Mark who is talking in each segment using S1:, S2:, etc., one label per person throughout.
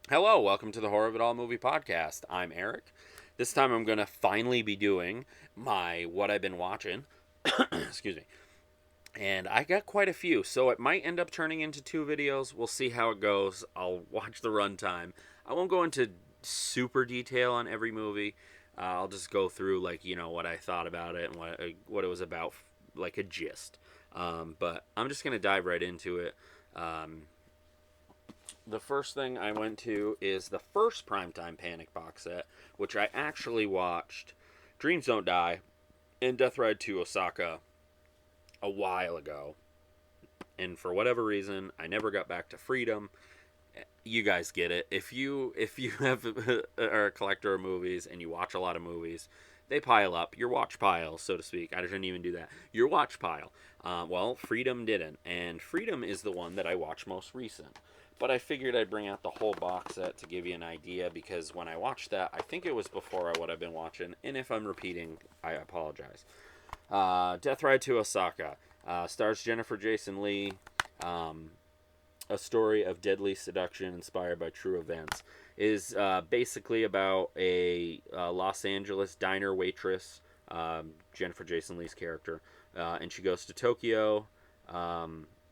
S1: Hello, welcome to the Horror of It All movie podcast. I'm Eric. This time I'm going to finally be doing my What I've Been Watching. Excuse me. And I got quite a few, so it might end up turning into two videos. We'll see how it goes. I'll watch the runtime. I won't go into super detail on every movie. I'll just go through, like, what I thought about it and what it was about, like a gist. But I'm just going to dive right into it. Um, the first thing I went to is the first Primetime Panic box set, which I actually watched Dreams Don't Die and Death Ride to Osaka a while ago. And for whatever reason, I never got back to Freedom. You guys get it. If you have are a collector of movies and you watch a lot of movies, they pile up. Your watch pile, so to speak. I shouldn't even do that. Your watch pile. Well, Freedom didn't, and Freedom is the one that I watched most recent. But I figured I'd bring out the whole box set to give you an idea because when I watched that, I think it was before what I've been watching, and if I'm repeating, I apologize. Death Ride to Osaka stars Jennifer Jason Leigh. Um, a story of deadly seduction inspired by true events is basically about a Los Angeles diner waitress, Jennifer Jason Leigh's character, and she goes to Tokyo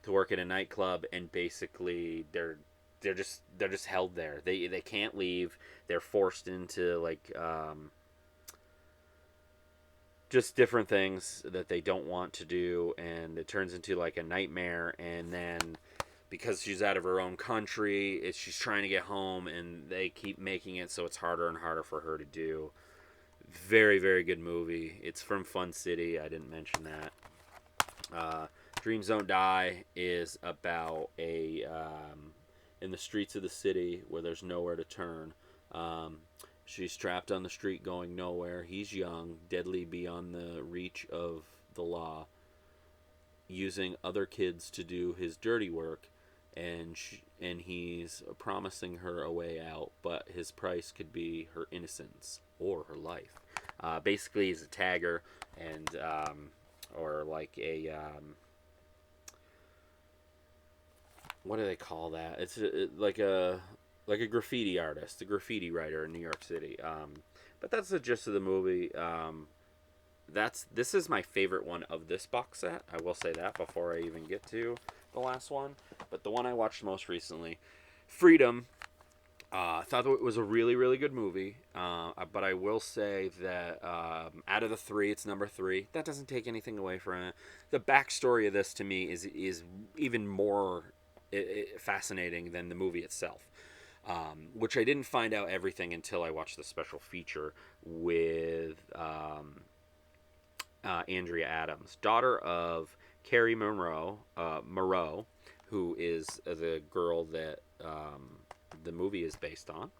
S1: to work at a nightclub, and basically they're just held there. They can't leave. They're forced into like just different things that they don't want to do, and it turns into like a nightmare. And then because she's out of her own country, she's trying to get home, and they keep making it so it's harder and harder for her to do. Very, very good movie. It's from Fun City. I didn't mention that. Uh, Dreams Don't Die is about a in the streets of the city where there's nowhere to turn. Um, she's trapped on the street going nowhere. He's young, deadly beyond the reach of the law, using other kids to do his dirty work, and he's promising her a way out, but his price could be her innocence or her life. Basically, he's a tagger, and or like a what do they call that? It's like a graffiti artist, a graffiti writer in New York City. But that's the gist of the movie. This is my favorite one of this box set. I will say that before I even get to the last one. But the one I watched most recently, Freedom. I thought it was a really, really good movie. But I will say that out of the three, it's number three. That doesn't take anything away from it. The backstory of this to me is even more fascinating than the movie itself. Which I didn't find out everything until I watched the special feature with Andrea Adams, daughter of Carrie Moreau, who is the girl that the movie is based on,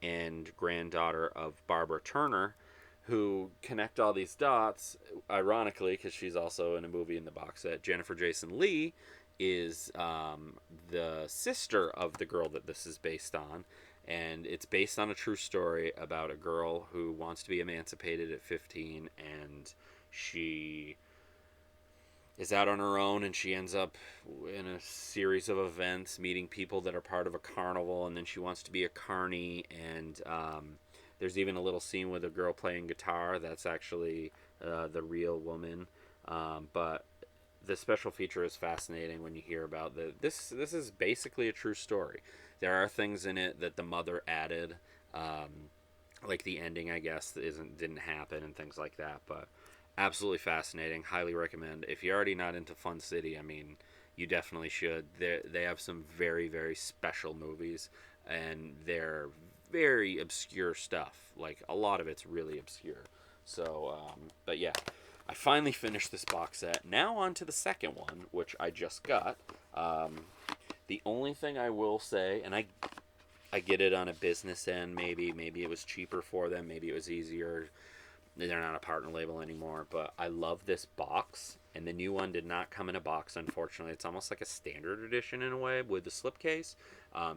S1: and granddaughter of Barbara Turner, who connect all these dots, ironically, because she's also in a movie in the box set. Jennifer Jason Leigh is the sister of the girl that this is based on, and it's based on a true story about a girl who wants to be emancipated at 15, and she is out on her own, and she ends up in a series of events meeting people that are part of a carnival, and then she wants to be a carny. And there's even a little scene with a girl playing guitar that's actually the real woman. But the special feature is fascinating when you hear about this is basically a true story. There are things in it that the mother added, like the ending, I guess, didn't happen and things like that. But absolutely fascinating. Highly recommend. If you're already not into Fun City, I mean, you definitely should. They have some very, very special movies, and they're very obscure stuff. Like, a lot of it's really obscure. So, but yeah, I finally finished this box set. Now on to the second one, which I just got. The only thing I will say, and I get it on a business end, maybe it was cheaper for them, maybe it was easier. They're not a partner label anymore, but I love this box, and the new one did not come in a box, unfortunately. It's almost like a standard edition in a way with the slipcase.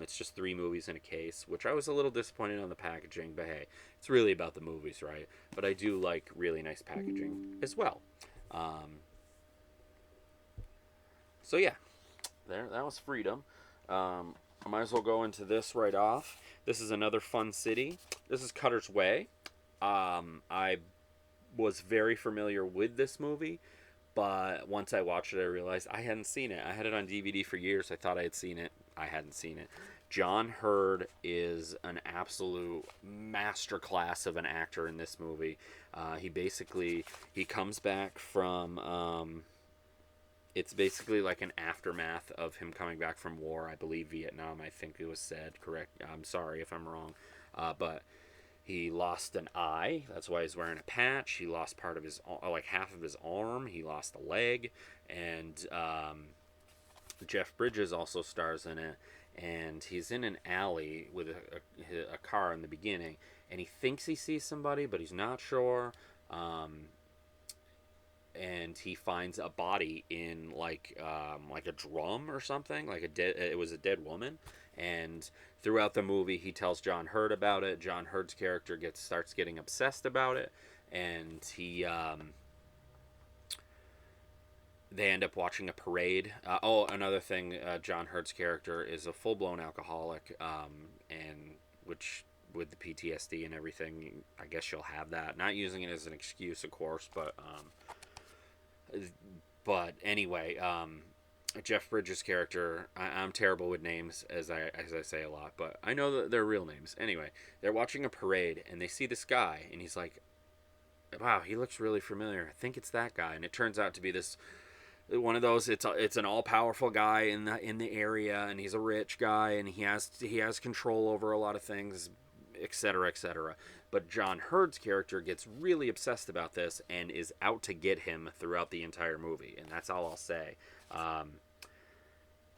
S1: It's just three movies in a case, which I was a little disappointed on the packaging, but hey, it's really about the movies, right? But I do like really nice packaging as well. Um, so yeah, that was Freedom. I might as well go into this right off. This is another fun city. This is Cutter's Way. I was very familiar with this movie, but once I watched it, I realized I hadn't seen it. I had it on DVD for years. I thought I had seen it. I hadn't seen it. John Hurd is an absolute masterclass of an actor in this movie. He comes back from it's basically like an aftermath of him coming back from war. I believe Vietnam. I think it was said correct. I'm sorry if I'm wrong, but he lost an eye. That's why he's wearing a patch. He lost part of his, like half of his arm. He lost a leg, and Jeff Bridges also stars in it. And he's in an alley with a car in the beginning, and he thinks he sees somebody, but he's not sure. And he finds a body in like a drum or something, like it was a dead woman. And throughout the movie, he tells John Hurt about it. John Hurt's character starts getting obsessed about it, and they end up watching a parade. Another thing, John Hurt's character is a full-blown alcoholic, and which with the PTSD and everything, I guess you'll have that. Not using it as an excuse, of course, but anyway, Jeff Bridges' character, I'm terrible with names, as I say a lot, but I know that they're real names. Anyway, they're watching a parade, and they see this guy, and he's like, wow, he looks really familiar. I think it's that guy. And it turns out to be this one of those. It's an all-powerful guy in the area, and he's a rich guy, and he has control over a lot of things, etc., etc. But John Hurd's character gets really obsessed about this and is out to get him throughout the entire movie, and that's all I'll say.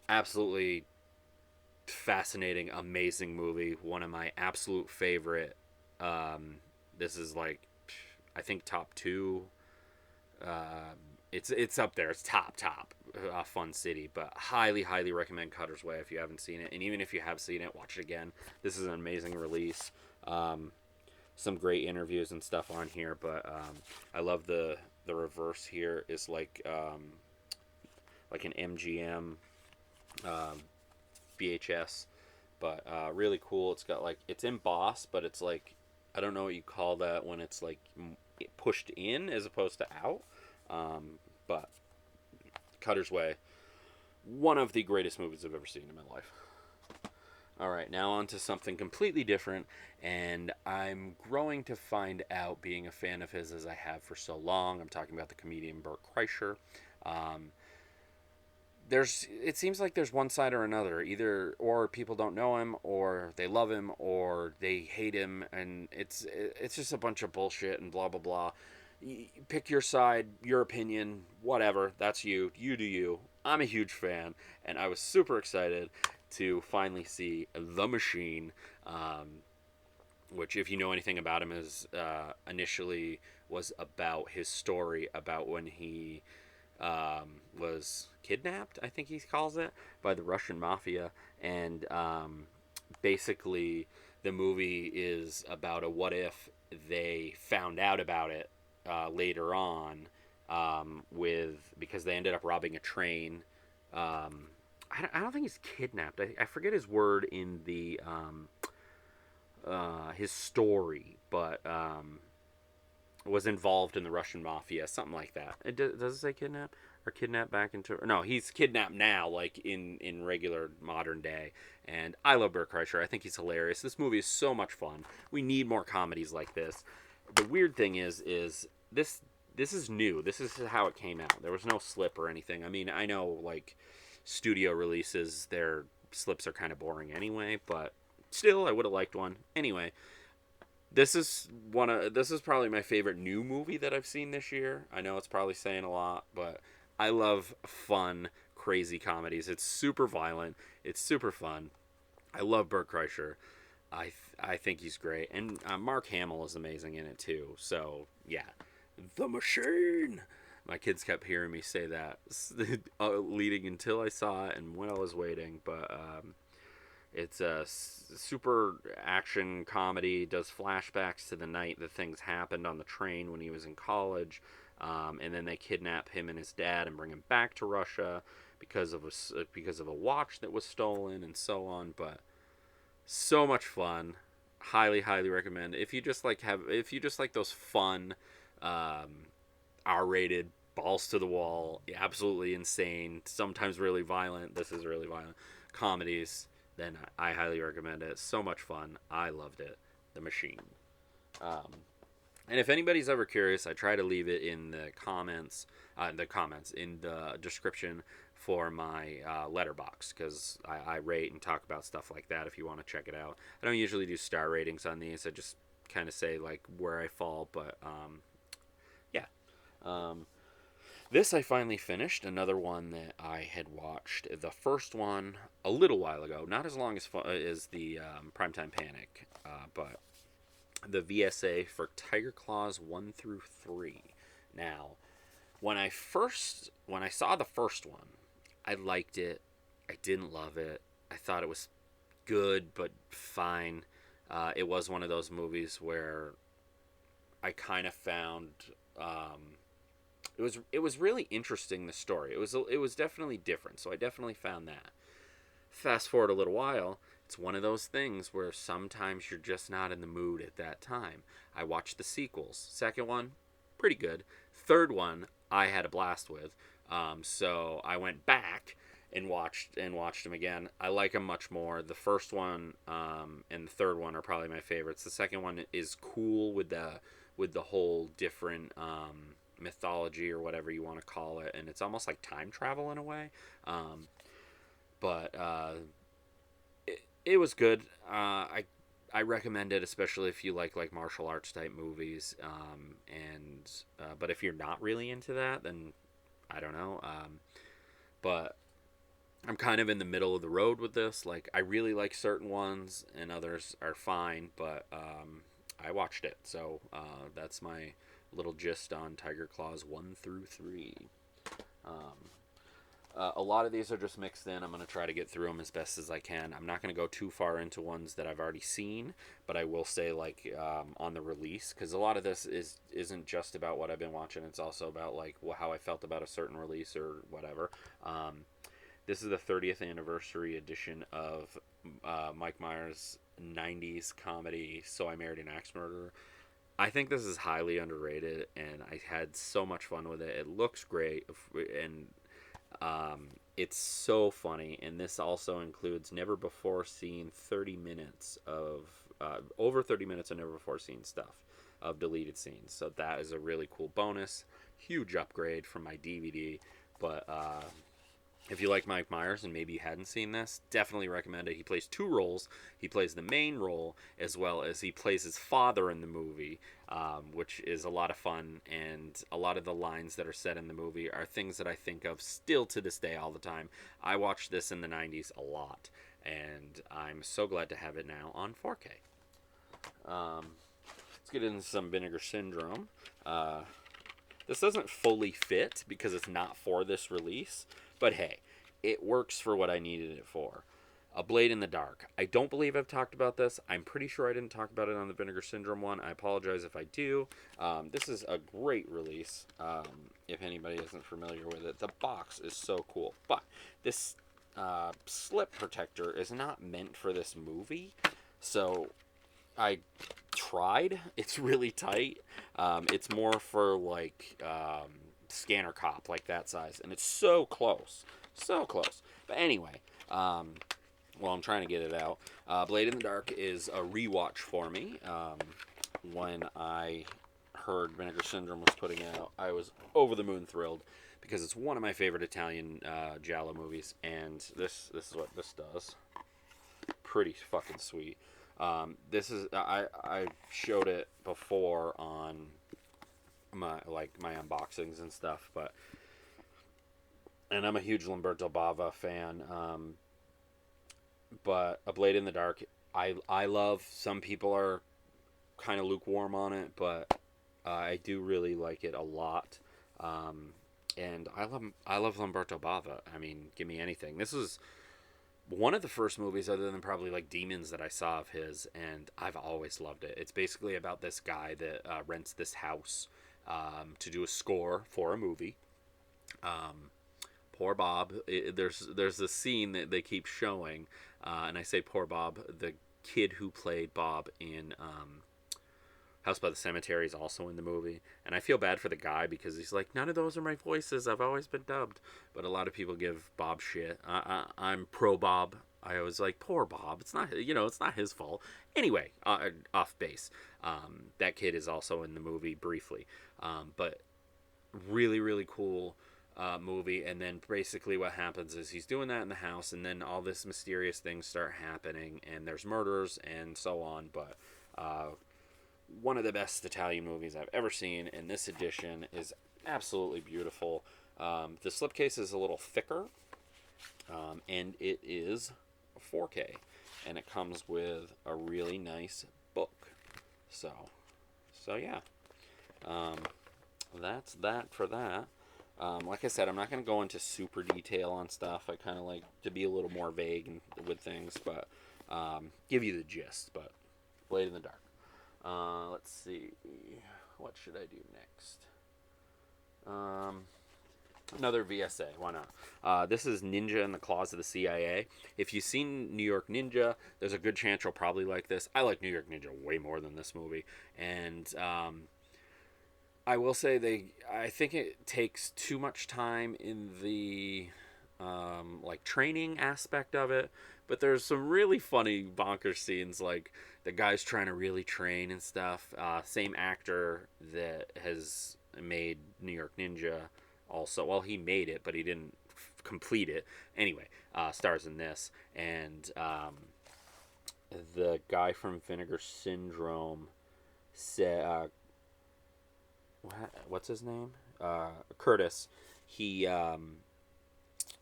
S1: Absolutely fascinating, amazing movie. One of my absolute favorite. This is like, I think top two. It's up there. It's top fun city, but highly recommend Cutter's Way if you haven't seen it, and even if you have seen it, watch it again. This is an amazing release. Some great interviews and stuff on here, but I love the reverse here is like an MGM VHS, but really cool. It's got like, it's embossed, but it's like, I don't know what you call that when it's like pushed in as opposed to out. But Cutter's Way, one of the greatest movies I've ever seen in my life. All right, now on to something completely different, and I'm growing to find out, being a fan of his as I have for so long. I'm talking about the comedian Bert Kreischer. It seems like there's one side or another, either or people don't know him, or they love him, or they hate him, and it's just a bunch of bullshit and blah blah blah. Pick your side, your opinion, whatever. That's you. You do you. I'm a huge fan, and I was super excited to finally see The Machine, which, if you know anything about him, is initially was about his story about when he was kidnapped, I think he calls it, by the Russian mafia, and basically the movie is about a what if they found out about it later on, because they ended up robbing a train. I don't think he's kidnapped. I forget his word in the his story, but was involved in the Russian mafia, something like that. Does it say kidnap or kidnap back into? No, he's kidnapped now, like in regular modern day. And I love Bert Kreischer. I think he's hilarious. This movie is so much fun. We need more comedies like this. The weird thing is this is new. This is how it came out. There was no slip or anything. I mean, I know like studio releases, their slips are kind of boring anyway, but still, I would have liked one. Anyway, this is probably my favorite new movie that I've seen this year. I know it's probably saying a lot, but I love fun, crazy comedies. It's super violent. It's super fun. I love Bert Kreischer. I think he's great, and Mark Hamill is amazing in it too. So yeah, The Machine. My kids kept hearing me say that leading until I saw it and when I was waiting. But it's a super action comedy. Does flashbacks to the night that things happened on the train when he was in college, and then they kidnap him and his dad and bring him back to Russia because of a watch that was stolen and so on. But so much fun. Highly recommend. If you just like those fun, um, R-rated, balls to the wall, absolutely insane, sometimes really violent. This is really violent comedies. Then I highly recommend it. So much fun. I loved it. The Machine. Um, and if anybody's ever curious, I try to leave it in the comments in the description for my letterbox, because I rate and talk about stuff like that. If you want to check it out, I don't usually do star ratings on these. I just kind of say like where I fall. But yeah, um, this I finally finished. Another one that I had watched. The first one a little while ago, not as long as the Primetime Panic, but the VSA for Tiger Claws 1 through 3. Now, when I saw the first one, I liked it. I didn't love it. I thought it was good but fine. It was one of those movies where I kind of found it was really interesting, the story. It was definitely different, so I definitely found that. Fast forward a little while, it's one of those things where sometimes you're just not in the mood at that time. I watched the sequels. Second one, pretty good. Third one, I had a blast with. So I went back and watched them again. I like them much more. The first one and the third one are probably my favorites. The second one is cool with the whole different mythology or whatever you want to call it, and it's almost like time travel in a way. But it was good. I recommend it, especially if you like martial arts type movies. And but if you're not really into that, then I don't know. But I'm kind of in the middle of the road with this. Like, I really like certain ones, and others are fine. But I watched it, so that's my little gist on Tiger Claws 1 through 3. A lot of these are just mixed in. I'm going to try to get through them as best as I can. I'm not going to go too far into ones that I've already seen, but I will say, like, on the release, because a lot of this isn't just about what I've been watching. It's also about, like, how I felt about a certain release or whatever. This is the 30th anniversary edition of Mike Myers' 90s comedy, So I Married an Axe Murderer. I think this is highly underrated, and I had so much fun with it. It looks great, and it's so funny, and this also includes never before seen 30 minutes of over 30 minutes of never before seen stuff of deleted scenes. So that is a really cool bonus, huge upgrade from my DVD. But if you like Mike Myers and maybe you hadn't seen this, definitely recommend it. He plays two roles. He plays the main role, as well as he plays his father in the movie, which is a lot of fun. And a lot of the lines that are said in the movie are things that I think of still to this day all the time. I watched this in the 90s a lot, and I'm so glad to have it now on 4K. Let's get into some Vinegar Syndrome. This doesn't fully fit because it's not for this release, but hey, it works for what I needed it for. A Blade in the Dark. I don't believe I've talked about this. I'm pretty sure I didn't talk about it on the Vinegar Syndrome one. I apologize if I do. This is a great release, if anybody isn't familiar with it. The box is so cool. But this slip protector is not meant for this movie, so I tried. It's really tight. It's more for like Scanner Cop, like that size, and it's so close, so close. But anyway, well, I'm trying to get it out. Blade in the Dark is a rewatch for me. When I heard Vinegar Syndrome was putting it out, I was over the moon thrilled because it's one of my favorite Italian giallo movies, and this is what this does. Pretty fucking sweet. This is I showed it before on my unboxings and stuff, and I'm a huge Lamberto Bava fan. But A Blade in the Dark, I love. Some people are kind of lukewarm on it, but I do really like it a lot. And I love Lamberto Bava. I mean, give me anything. This is one of the first movies, other than probably like Demons, that I saw of his, and I've always loved it. It's basically about this guy that rents this house to do a score for a movie. Poor Bob. There's a scene that they keep showing, and I say poor Bob. The kid who played Bob in House by the Cemetery is also in the movie, and I feel bad for the guy because he's like, none of those are my voices. I've always been dubbed, but a lot of people give Bob shit. I'm pro Bob. I was like, poor Bob. It's not, it's not his fault. Anyway, off base. That kid is also in the movie briefly, but really, really cool movie. And then basically what happens is he's doing that in the house, and then all this mysterious things start happening, and there's murders and so on. But one of the best Italian movies I've ever seen, and this edition is absolutely beautiful. The slipcase is a little thicker, and it is 4K, and it comes with a really nice book. So yeah, that's that for that. Like I said, I'm not going to go into super detail on stuff. I kind of like to be a little more vague with things, but give you the gist. But Blade in the Dark. Let's see. What should I do next? Another VSA. Why not? This is Ninja in the Claws of the CIA. If you've seen New York Ninja, there's a good chance you'll probably like this. I like New York Ninja way more than this movie. And I will say I think it takes too much time in the like training aspect of it. But there's some really funny bonkers scenes, like the guy's trying to really train and stuff. Same actor that has made New York Ninja also. Well, he made it, but he didn't complete it. Anyway, stars in this. And the guy from Vinegar Syndrome said, what's his name? Curtis. He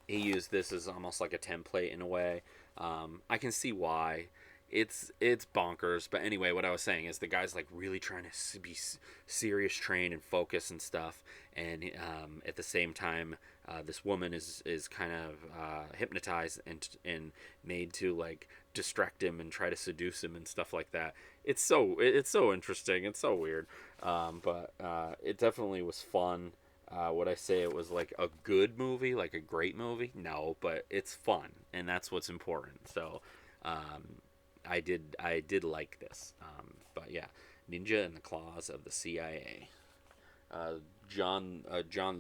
S1: used this as almost like a template in a way. I can see why. It's bonkers, but anyway, what I was saying is the guy's like really trying to be serious, trained, and focus and stuff, and at the same time, this woman is kind of hypnotized and made to like distract him and try to seduce him and stuff like that. It's so interesting. It's so weird, but it definitely was fun. Would I say it was like a good movie, like a great movie? No, but it's fun, and that's what's important. So, I did like this. But yeah, Ninja in the Claws of the CIA. John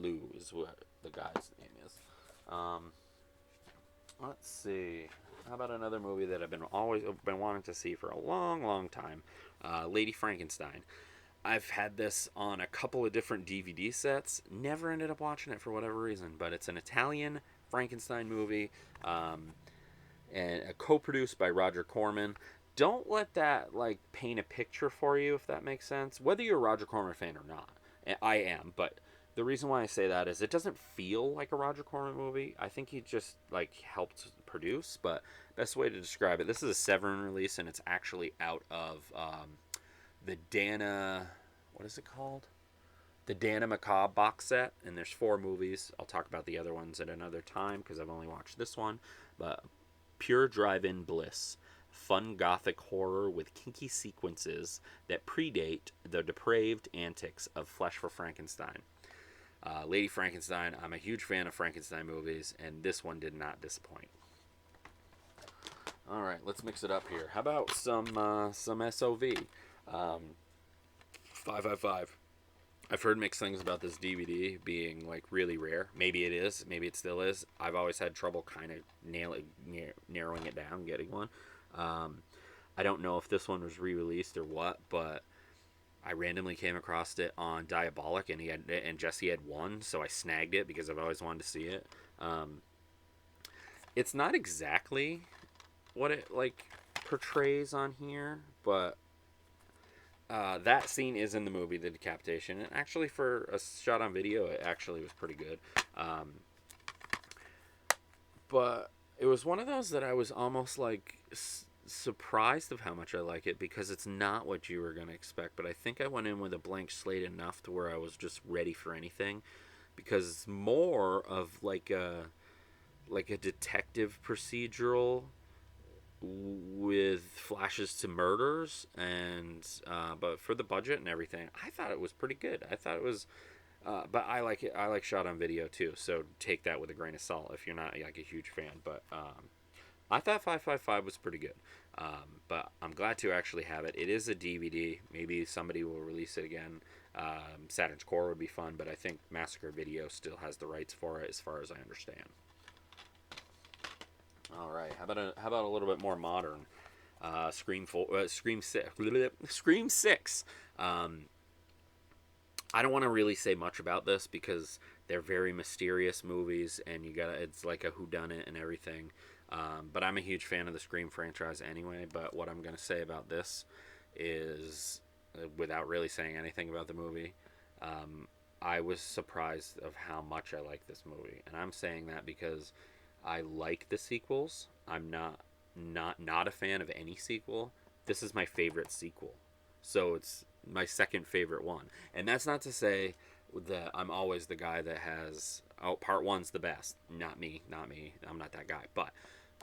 S1: Liu is what the guy's name is. Let's see. How about another movie that I've been wanting to see for a long, long time? Lady Frankenstein. I've had this on a couple of different DVD sets. Never ended up watching it for whatever reason, but it's an Italian Frankenstein movie, and co-produced by Roger Corman. Don't let that like paint a picture for you, if that makes sense. Whether you're a Roger Corman fan or not, I am, but the reason why I say that is it doesn't feel like a Roger Corman movie. I think he just like helped produce, but best way to describe it, this is a Severin release, and it's actually out of the Dana, what is it called? The Dana Macabre box set, and there's 4 movies. I'll talk about the other ones at another time because I've only watched this one. But pure drive-in bliss, fun gothic horror with kinky sequences that predate the depraved antics of Flesh for Frankenstein. Lady Frankenstein, I'm a huge fan of Frankenstein movies, and this one did not disappoint. All right, let's mix it up here. How about some SOV? 555. I've heard mixed things about this DVD being like really rare. Maybe it is. Maybe it still is. I've always had trouble kind of narrowing it down, getting one. I don't know if this one was re-released or what, but I randomly came across it on Diabolic, and Jesse had one, so I snagged it because I've always wanted to see it. It's not exactly what it like portrays on here, but that scene is in the movie, the decapitation, and actually for a shot on video, it actually was pretty good. But it was one of those that I was almost like surprised of how much I like it, because it's not what you were going to expect, but I think I went in with a blank slate enough to where I was just ready for anything, because it's more of like a detective procedural with flashes to murders, and but for the budget and everything, I thought it was pretty good. I thought it was But I like it. I like shot on video too. So take that with a grain of salt if you're not like a huge fan. But I thought 555 was pretty good. But I'm glad to actually have it. It is a DVD. Maybe somebody will release it again. Saturn's Core would be fun, but I think Massacre Video still has the rights for it, as far as I understand. All right, how about a little bit more modern? Scream Six. Scream Six. Um, I don't want to really say much about this because they're very mysterious movies, and it's like a whodunit and everything. But I'm a huge fan of the Scream franchise anyway. But what I'm gonna say about this is, without really saying anything about the movie, um, I was surprised of how much I like this movie, and I'm saying that because I like the sequels. I'm not a fan of any sequel. This is my favorite sequel, so it's my second favorite one. And that's not to say that I'm always the guy that has, oh, part one's the best. Not me, not me. I'm not that guy. But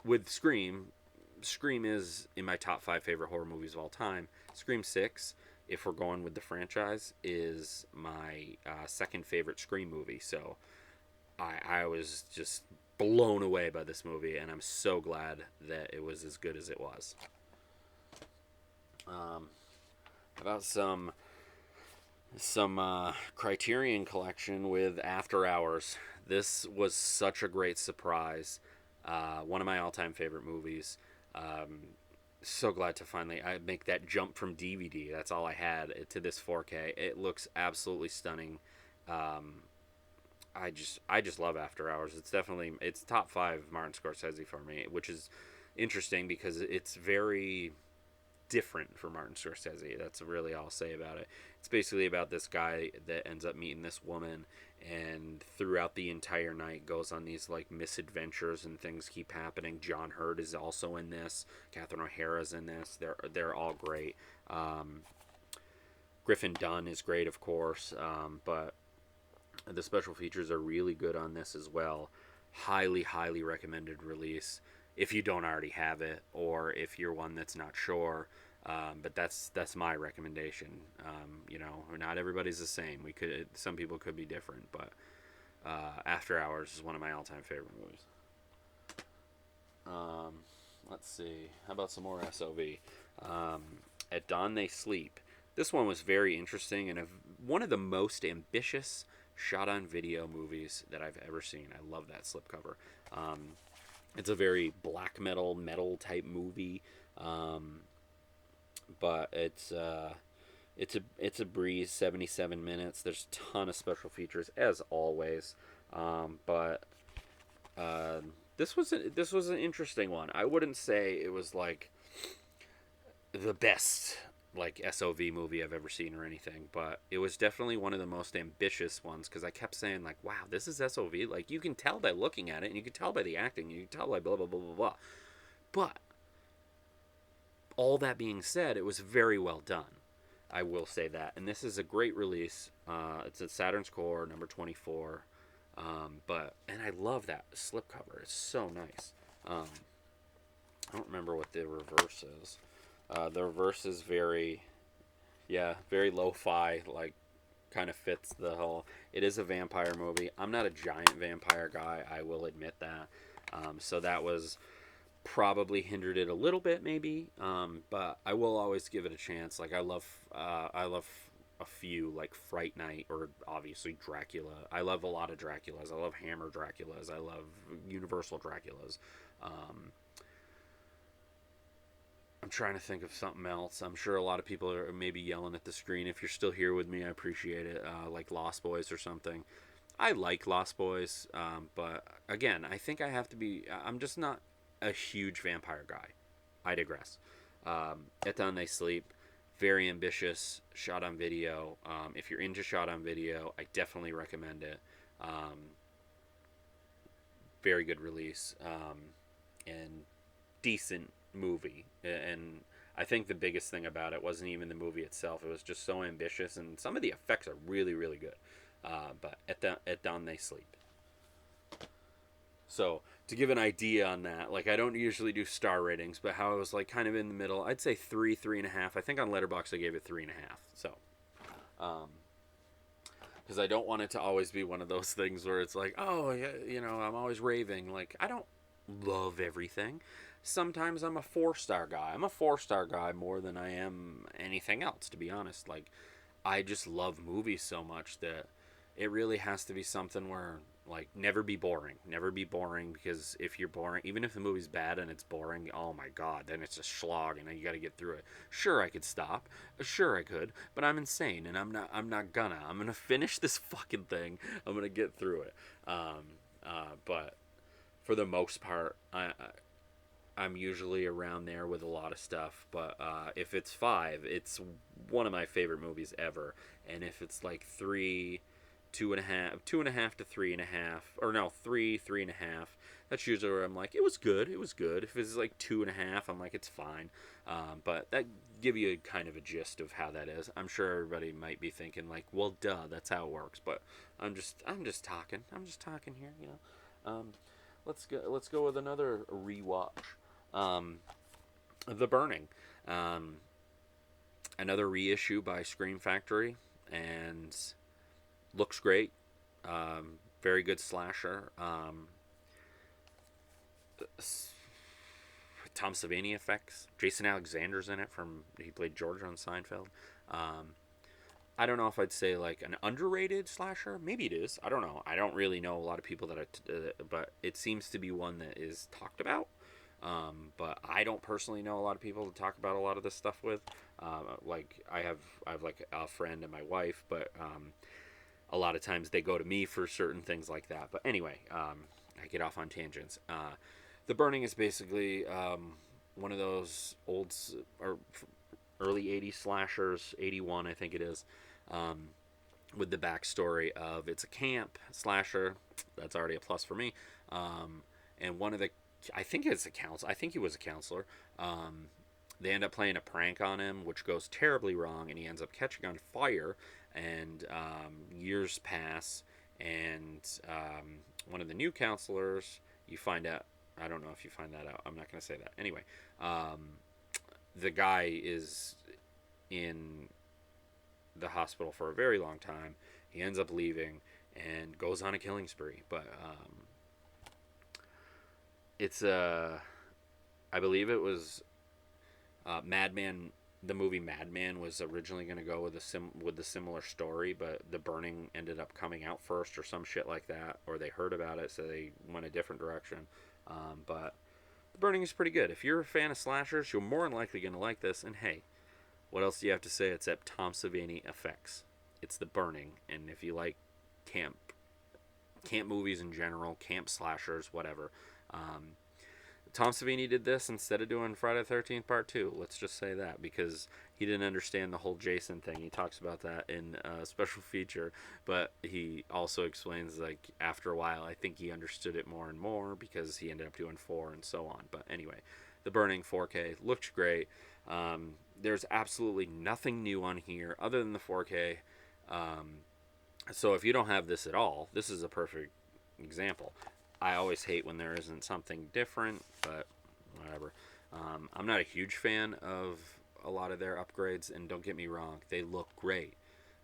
S1: with Scream is in my top 5 favorite horror movies of all time. Scream 6, if we're going with the franchise, is my second favorite Scream movie. So I was just blown away by this movie, and I'm so glad that it was as good as it was. About some Criterion collection with After Hours. This was such a great surprise. One of my all-time favorite movies. So glad to finally I make that jump from DVD. That's all I had to this 4K. It looks absolutely stunning. Um, I just love After Hours. It's top 5 Martin Scorsese for me, which is interesting because it's very different for Martin Scorsese. That's really all I'll say about it. It's basically about this guy that ends up meeting this woman, and throughout the entire night goes on these like misadventures and things keep happening. John Hurt is also in this. Catherine O'Hara's in this. They're all great. Griffin Dunn is great, of course, but the special features are really good on this as well. Highly, highly recommended release if you don't already have it, or if you're one that's not sure. But that's my recommendation. Not everybody's the same. Some people could be different, but After Hours is one of my all-time favorite movies. Let's see. How about some more SOV? At Dawn They Sleep. This one was very interesting and one of the most ambitious shot-on-video movies that I've ever seen. I love that slipcover. It's a very black metal type movie, but it's a breeze. 77 minutes. There's a ton of special features as always, but this was an interesting one. I wouldn't say it was like the best like SOV movie I've ever seen or anything, but it was definitely one of the most ambitious ones because I kept saying like, wow, this is SOV. Like you can tell by looking at it, and you can tell by the acting, and you can tell by blah blah blah blah blah. But all that being said, it was very well done. I will say that, and this is a great release. It's at Saturn's Core, number 24. And I love that slipcover. It's so nice. I don't remember what the reverse is. The reverse is very lo-fi, like kind of fits the whole. It is a vampire movie. I'm not a giant vampire guy. I will admit that. So that was probably hindered it a little bit, maybe. But I will always give it a chance. Like I love a few like Fright Night or obviously Dracula. I love a lot of Draculas. I love Hammer Draculas. I love Universal Draculas. I'm trying to think of something else. I'm sure a lot of people are maybe yelling at the screen. If you're still here with me, I appreciate it. Like Lost Boys or something. I like Lost Boys, but again, I think I have to be. I'm just not a huge vampire guy. I digress. At Dawn They Sleep, very ambitious, shot on video. If you're into shot on video, I definitely recommend it. Very good release, and decent movie. And I think the biggest thing about it wasn't even the movie itself. It was just so ambitious, and some of the effects are really, really good. But at Dawn They Sleep. So to give an idea on that, like I don't usually do star ratings, but how I was like kind of in the middle, I'd say 3.5. I think on Letterboxd I gave it 3.5. So, because I don't want it to always be one of those things where it's like, oh, yeah, I'm always raving. Like, I don't love everything. Sometimes I'm a 4-star guy. I'm a 4-star guy more than I am anything else, to be honest. Like, I just love movies so much that it really has to be something where, like, never be boring. Never be boring, because if you're boring, even if the movie's bad and it's boring, oh my god, then it's a slog and you got to get through it. Sure, I could stop. Sure, I could, but I'm insane and I'm not gonna. I'm gonna finish this fucking thing. I'm gonna get through it. But for the most part, I'm usually around there with a lot of stuff. But if it's 5, it's one of my favorite movies ever. And if it's like 3, 2.5 to 3.5, or no, 3.5, that's usually where I'm like, it was good, it was good. If it's like 2.5, I'm like, it's fine. But that give you kind of a gist of how that is. I'm sure everybody might be thinking like, well, duh, that's how it works. But I'm just talking here. Let's go with another rewatch. The Burning, um, another reissue by Scream Factory, and looks great. Very good slasher. Tom Savini effects. Jason Alexander's in it. He played George on Seinfeld. Um, I don't know if I'd say like an underrated slasher. Maybe it is. I don't know. I don't really know a lot of people but it seems to be one that is talked about. But I don't personally know a lot of people to talk about a lot of this stuff with. Like I have like a friend and my wife, but a lot of times they go to me for certain things like that. But anyway, I get off on tangents. The Burning is basically one of those or early 80s slashers, 81 I think it is, with the backstory of it's a camp slasher. That's already a plus for me. And one of the, I think it's a counselor. I think he was a counselor. They end up playing a prank on him, which goes terribly wrong, and he ends up catching on fire. And years pass, and one of the new counselors, you find out. I don't know if you find that out. I'm not going to say that. Anyway, the guy is in the hospital for a very long time. He ends up leaving and goes on a killing spree. But it's I believe it was Madman. The movie Madman was originally going to go with the similar story, but The Burning ended up coming out first, or some shit like that, or they heard about it, so they went a different direction. But The Burning is pretty good. If you're a fan of slashers, you're more than likely going to like this. And hey, what else do you have to say except Tom Savini effects? It's The Burning, and if you like camp movies in general, camp slashers, whatever. Tom Savini did this instead of doing Friday the 13th Part 2. Let's just say that, because he didn't understand the whole Jason thing. He talks about that in a special feature, but he also explains, like, after a while, I think he understood it more and more because he ended up doing 4 and so on. But anyway, The Burning 4K looks great. There's absolutely nothing new on here other than the 4K. So if you don't have this at all, this is a perfect example. I always hate when there isn't something different, but whatever. I'm not a huge fan of a lot of their upgrades, and don't get me wrong, they look great.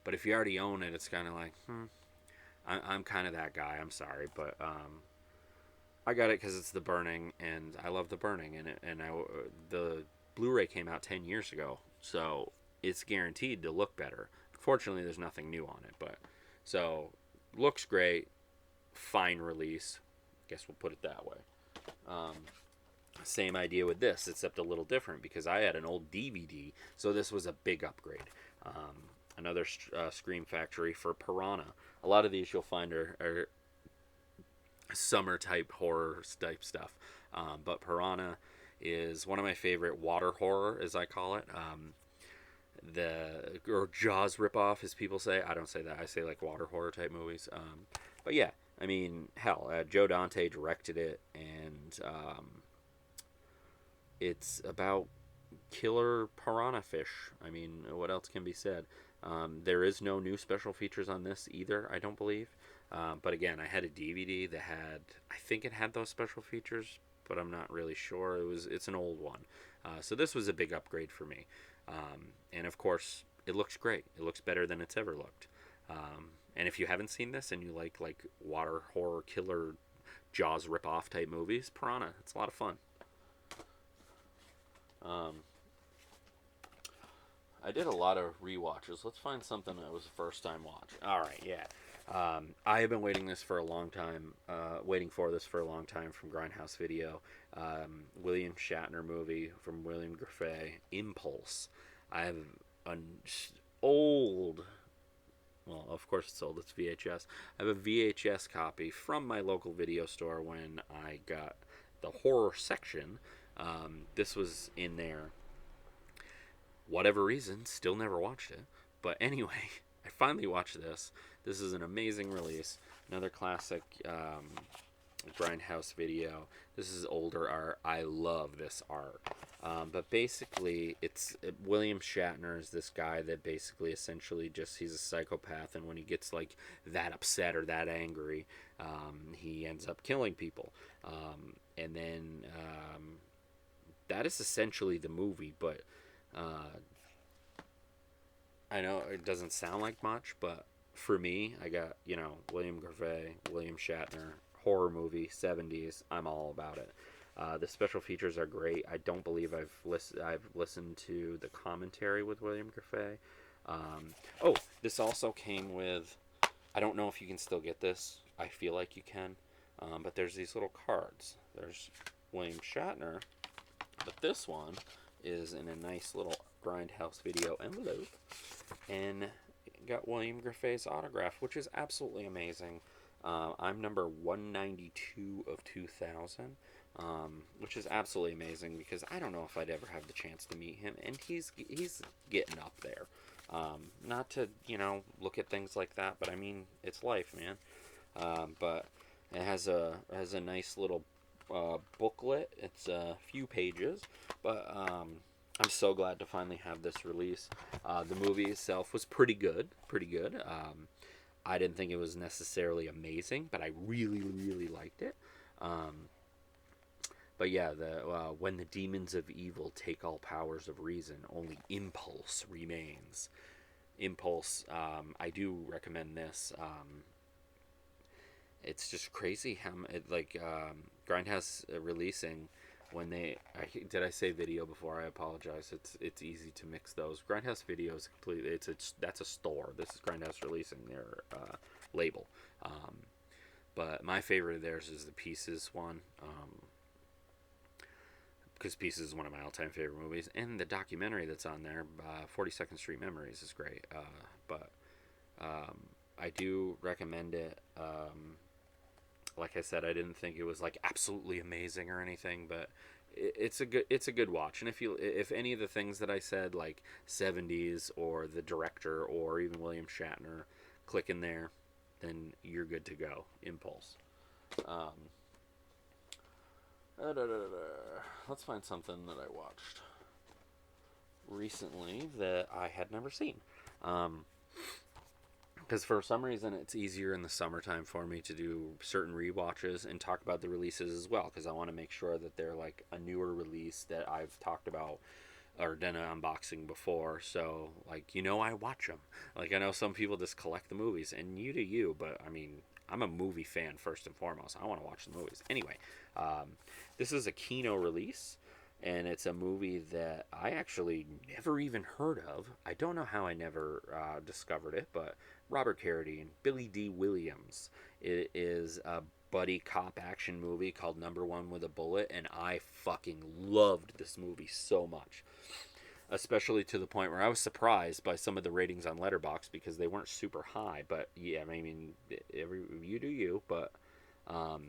S1: But if you already own it, it's kind of like, I'm kind of that guy. I'm sorry, but I got it because it's The Burning, and I love The Burning, the Blu-ray came out 10 years ago, so it's guaranteed to look better. Fortunately, there's nothing new on it, but so looks great, fine release. Guess we'll put it that way. Same idea with this, except a little different because I had an old DVD, so this was a big upgrade. Another Scream Factory for Piranha. A lot of these you'll find are summer type horror type stuff, but Piranha is one of my favorite water horror, as I call it. Or Jaws ripoff, as people say. I don't say that. I say like water horror type movies. But yeah, I mean, hell, Joe Dante directed it, and it's about killer piranha fish. I mean, what else can be said? There is no new special features on this either, I don't believe. But again, I had a DVD that I think it had those special features, but I'm not really sure. It's an old one. So this was a big upgrade for me. And of course, it looks great. It looks better than it's ever looked. And if you haven't seen this and you like water horror killer Jaws ripoff type movies, Piranha. It's a lot of fun. Um, I did a lot of rewatches. Let's find something that was a first time watch. All right, yeah. I have been waiting for this for a long time from Grindhouse Video. William Shatner movie from William Griffey, Impulse. I have an old, well, of course it's old, it's VHS. I have a VHS copy from my local video store when I got the horror section. This was in there. Whatever reason, still never watched it. But anyway, I finally watched this. This is an amazing release. Another classic Grindhouse Video. This is older art. I love this art. But basically, it's William Shatner is this guy that basically, essentially, just he's a psychopath, and when he gets like that upset or that angry, he ends up killing people. And then that is essentially the movie. But I know it doesn't sound like much, but for me, I got, William Griffey, William Shatner, horror movie, 70s. I'm all about it. The special features are great. I don't believe I've listened to the commentary with William Griffey. This also came with, I don't know if you can still get this. I feel like you can. But there's these little cards. There's William Shatner, but this one is in a nice little Grindhouse Video envelope, and got William Griffey's autograph, which is absolutely amazing. I'm number 192 of 2000, which is absolutely amazing because I don't know if I'd ever have the chance to meet him, and he's getting up there. Not to look at things like that, but I mean it's life, man. But it has a nice little booklet. It's a few pages, but I'm so glad to finally have this release. The movie itself was pretty good. I didn't think it was necessarily amazing, but I really, really liked it. But yeah, when the demons of evil take all powers of reason, only impulse remains. Impulse, I do recommend this. It's just crazy how Grindhouse releasing when did I say video before? I apologize. It's easy to mix those. Grindhouse Video is completely that's a store. This is Grindhouse releasing their label. But my favorite of theirs is the Pieces one. Because Pieces is one of my all-time favorite movies, and the documentary that's on there, 42nd Street Memories, is great. But I do recommend it. Like I said, I didn't think it was like absolutely amazing or anything, but it's a good watch. And if any of the things that I said, like 70s or the director or even William Shatner, click in there, then you're good to go. Impulse. Let's find something that I watched recently that I had never seen. Because for some reason it's easier in the summertime for me to do certain rewatches and talk about the releases as well, because I want to make sure that they're like a newer release that I've talked about or done an unboxing before. So I watch them. Like, I know some people just collect the movies, and you do you, but I mean, I'm a movie fan first and foremost. I want to watch the movies. Anyway, this is a Kino release, and it's a movie that I actually never even heard of. I don't know how I never discovered it, but Robert Carradine, Billy D. Williams. It is a buddy cop action movie called Number One with a Bullet, and I fucking loved this movie so much. Especially to the point where I was surprised by some of the ratings on Letterboxd because they weren't super high. But yeah, I mean, you do you. But I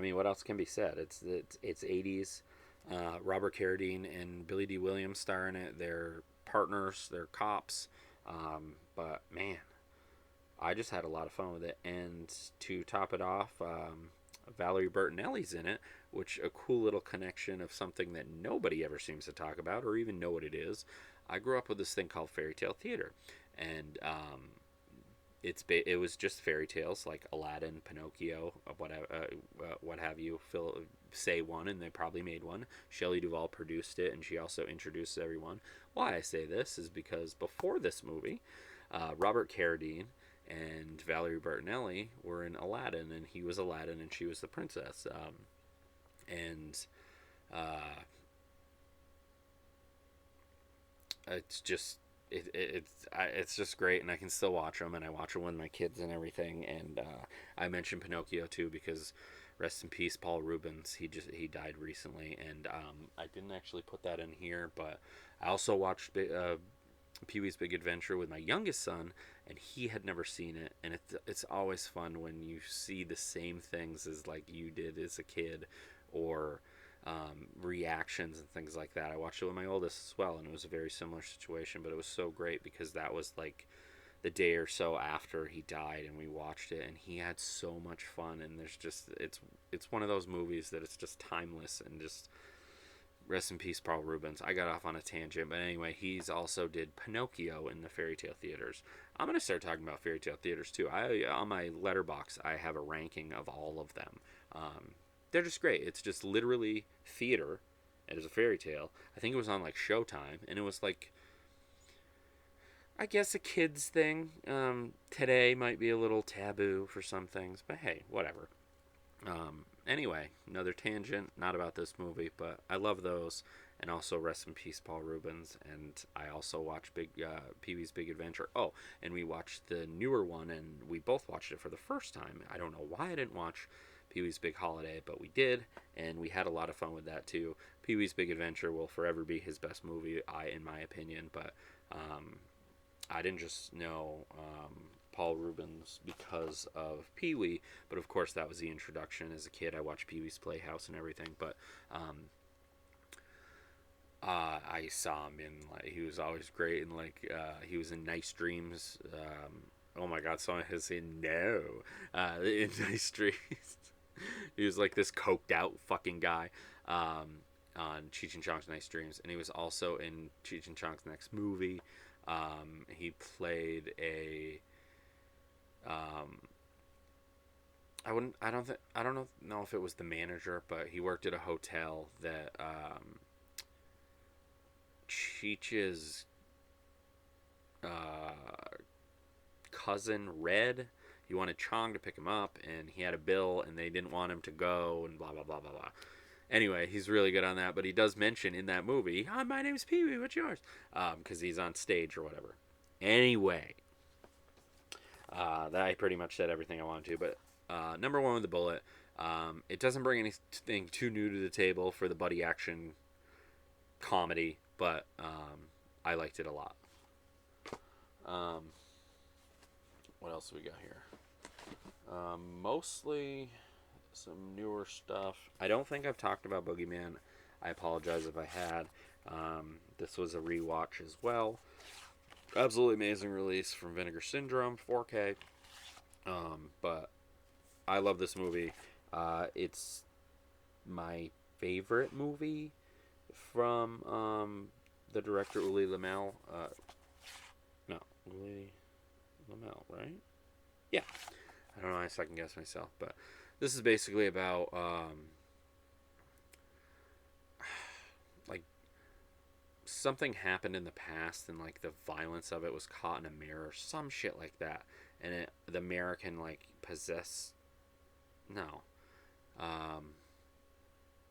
S1: mean, what else can be said? It's 80s. Robert Carradine and Billy D. Williams star in it. They're partners. They're cops. But man, I just had a lot of fun with it. And to top it off, Valerie Bertinelli's in it, which a cool little connection of something that nobody ever seems to talk about or even know what it is. I grew up with this thing called fairy tale theater, and it was just fairy tales like Aladdin, Pinocchio, what have you. Say one, and they probably made one. Shelley Duvall produced it, and she also introduced everyone. Why I say this is because before this movie, Robert Carradine and Valerie Bertinelli were in Aladdin, and he was Aladdin and she was the princess. And uh, it's just it's just great, and I can still watch them, and I watch them with my kids and everything. And I mentioned Pinocchio too because rest in peace, Paul Rubens. He died recently, and I didn't actually put that in here, but I also watched Pee Wee's Big Adventure with my youngest son, and he had never seen it. And it's always fun when you see the same things as like you did as a kid, or reactions and things like that. I watched it with my oldest as well, and it was a very similar situation, but it was so great because that was like the day or so after he died, and we watched it, and he had so much fun. And there's just it's one of those movies that it's just timeless, and just rest in peace, Paul Rubens. I got off on a tangent, but anyway, he's also did Pinocchio in the fairy tale theaters. I'm gonna start talking about fairy tale theaters too. I on my letterbox I have a ranking of all of them. They're just great. It's just literally theater. It is a fairy tale. I think it was on like Showtime, and it was like, I guess, a kid's thing. Today might be a little taboo for some things, but hey, whatever. Anyway, another tangent, not about this movie, but I love those, and also rest in peace, Paul Rubens. And I also watched Pee Wee's Big Adventure. Oh, and we watched the newer one, and we both watched it for the first time. I don't know why I didn't watch Pee Wee's Big Holiday, but we did, and we had a lot of fun with that too. Pee Wee's Big Adventure will forever be his best movie, in my opinion, but I didn't just know Paul Rubens because of Pee Wee, but of course that was the introduction. As a kid, I watched Pee Wee's Playhouse and everything, but I saw him in, like, he was always great, and like he was in Nice Dreams. Oh my God, someone has said no in Nice Dreams. He was like this coked out fucking guy on Cheech and Chong's Nice Dreams, and he was also in Cheech and Chong's next movie. He played a I don't know if it was the manager, but he worked at a hotel that Cheech's cousin Red. He wanted Chong to pick him up, and he had a bill, and they didn't want him to go, and blah blah blah blah blah. Anyway, he's really good on that, but he does mention in that movie, "Hi, my name's Pee Wee. What's yours?" Because he's on stage or whatever. Anyway, that I pretty much said everything I wanted to. But number one with the bullet, it doesn't bring anything too new to the table for the buddy action comedy, but I liked it a lot. What else do we got here? Mostly some newer stuff. I don't think I've talked about Boogeyman. I apologize if I had. This was a rewatch as well. Absolutely amazing release from Vinegar Syndrome, 4K. But I love this movie. It's my favorite movie from the director Uli Lamel. No, Uli Lamel, right? Yeah. I don't know, I second guess myself, but this is basically about like something happened in the past, and like the violence of it was caught in a mirror, some shit like that, and the mirror can like possess. No,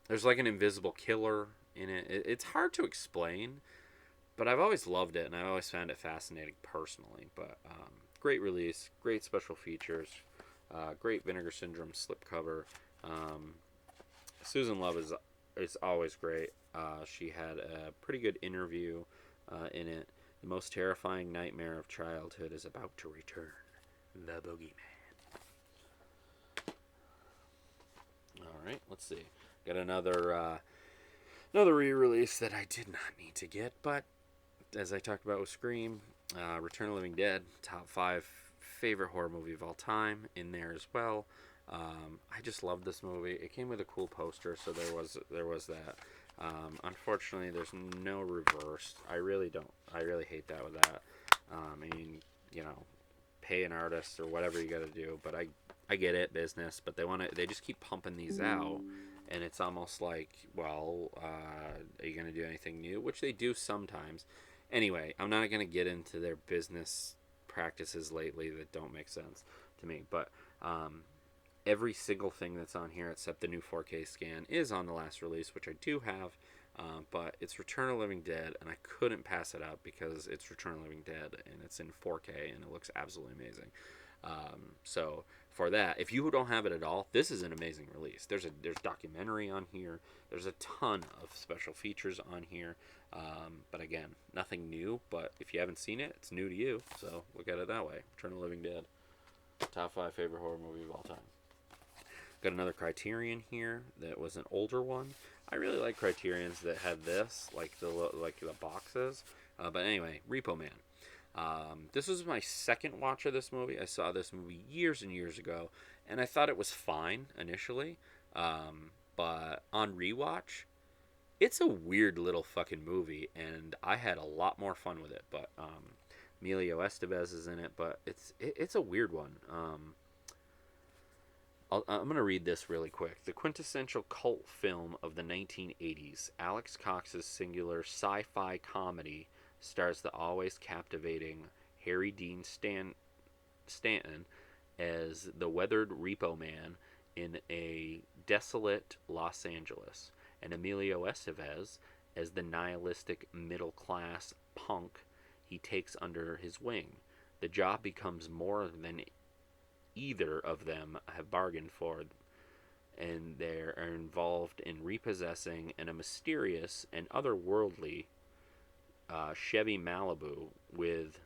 S1: there's like an invisible killer in it. It's hard to explain, but I've always loved it, and I always found it fascinating personally. But great release, great special features, great Vinegar Syndrome slipcover. Susan Love is always great. She had a pretty good interview in it. The most terrifying nightmare of childhood is about to return. The Boogeyman. All right, let's see. Got another re-release that I did not need to get, but as I talked about with Scream, Return of the Living Dead, top 5 favorite horror movie of all time, in there as well. I just love this movie. It came with a cool poster, so there was that. Unfortunately, there's no reverse. I really hate that with that. I mean, pay an artist or whatever you got to do, but I get it, business, but they just keep pumping these out, and it's almost like, well, are you gonna do anything new? Which they do sometimes. Anyway, I'm not gonna get into their business practices lately that don't make sense to me. But every single thing that's on here except the new 4K scan is on the last release, which I do have. But it's Return of the Living Dead, and I couldn't pass it up because it's Return of the Living Dead, and it's in 4K, and it looks absolutely amazing. So for that, if you don't have it at all, this is an amazing release. There's documentary on here. There's a ton of special features on here. But again, nothing new. But if you haven't seen it, it's new to you. So look at it that way. Return of the Living Dead, top 5 favorite horror movie of all time. Got another Criterion here that was an older one. I really like Criterions that had this, like the boxes. But anyway, Repo Man. This was my second watch of this movie. I saw this movie years and years ago, and I thought it was fine initially. But on rewatch, it's a weird little fucking movie, and I had a lot more fun with it. But Emilio Estevez is in it, but it's a weird one. I'm going to read this really quick. The quintessential cult film of the 1980s, Alex Cox's singular sci-fi comedy stars the always captivating Harry Dean Stanton as the weathered repo man in a desolate Los Angeles, and Emilio Estevez as the nihilistic middle-class punk he takes under his wing. The job becomes more than either of them have bargained for, and they are involved in repossessing in a mysterious and otherworldly Chevy Malibu with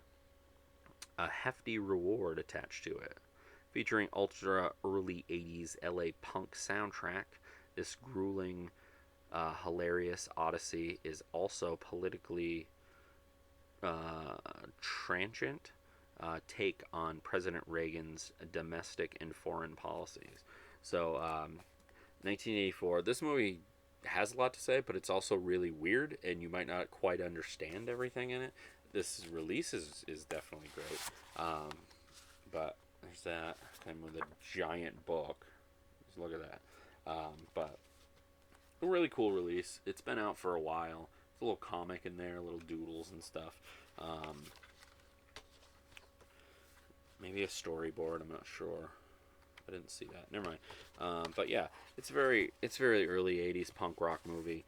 S1: a hefty reward attached to it. Featuring ultra early 80s LA punk soundtrack, this grueling, hilarious odyssey is also politically transient take on President Reagan's domestic and foreign policies. So, 1984. This movie has a lot to say, but it's also really weird, and you might not quite understand everything in it. This release is definitely great. But there's that. Came with a giant book. Just look at that. But a really cool release. It's been out for a while. There's a little comic in there, little doodles and stuff. Maybe a storyboard. I'm not sure. I didn't see that. Never mind. But yeah, it's very early '80s punk rock movie.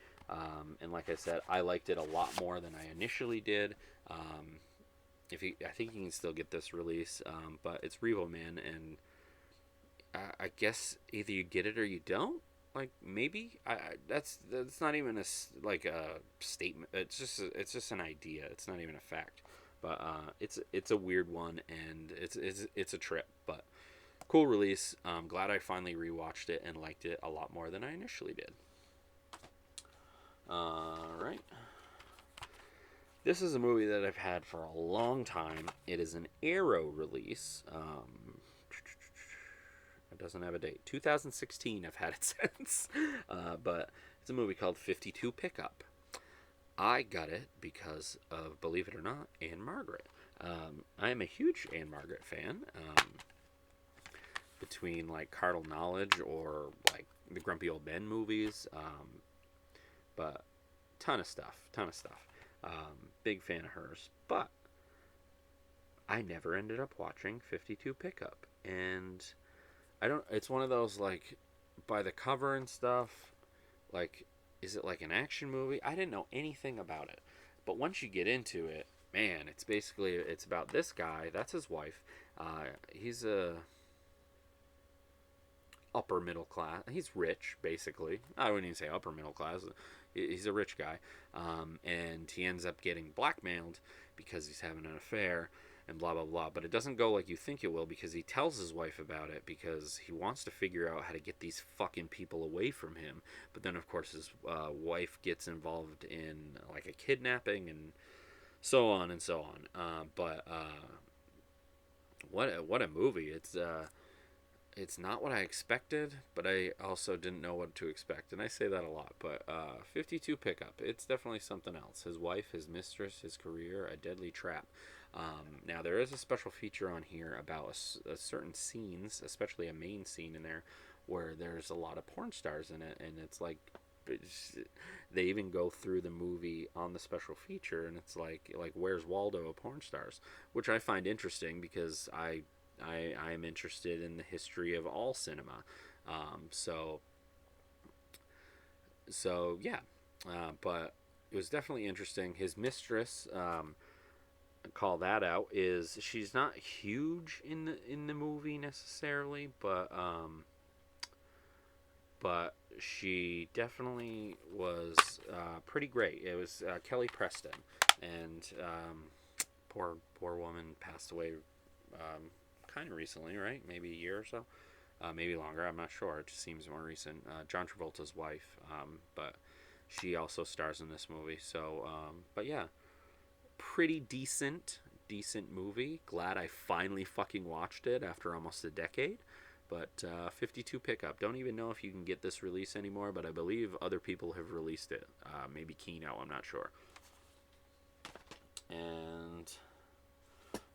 S1: And like I said, I liked it a lot more than I initially did. I think you can still get this release, but it's Repo Man, and I guess either you get it or you don't. Like maybe that's not even a statement. It's just an idea. It's not even a fact. But it's a weird one, and it's a trip. But cool release. I'm glad I finally rewatched it and liked it a lot more than I initially did. Alright. This is a movie that I've had for a long time. It is an Arrow release. It doesn't have a date. 2016, I've had it since. But it's a movie called 52 Pickup. I got it because of, believe it or not, Anne Margaret. I am a huge Anne Margaret fan. Between like Carnal Knowledge or like the Grumpy Old Men movies. But ton of stuff. Big fan of hers. But I never ended up watching 52 Pickup. And it's one of those like by the cover and stuff, like, is it like an action movie? I didn't know anything about it. But once you get into it, man, it's about this guy. That's his wife. He's a upper middle class. He's rich, basically. I wouldn't even say upper middle class. He's a rich guy. And he ends up getting blackmailed because he's having an affair and blah, blah, blah. But it doesn't go like you think it will, because he tells his wife about it because he wants to figure out how to get these fucking people away from him. But then, of course, his wife gets involved in like a kidnapping and so on and so on. But what a movie. It's not what I expected, but I also didn't know what to expect. And I say that a lot. But 52 Pickup, it's definitely something else. His wife, his mistress, his career, a deadly trap. Now, there is a special feature on here about a certain scenes, especially a main scene in there, where there's a lot of porn stars in it. And it's like they even go through the movie on the special feature, and it's like Where's Waldo of porn stars, which I find interesting because I am interested in the history of all cinema. So yeah, but it was definitely interesting. His mistress, call that out, is she's not huge in the movie necessarily, but she definitely was pretty great. It was Kelly Preston, and poor woman passed away kind of recently, right? Maybe a year or so, maybe longer. I'm not sure. It just seems more recent. John Travolta's wife, but she also stars in this movie. So, but yeah, pretty decent movie. Glad I finally fucking watched it after almost a decade. But 52 pickup. Don't even know if you can get this release anymore, but I believe other people have released it. Maybe Kino, I'm not sure. And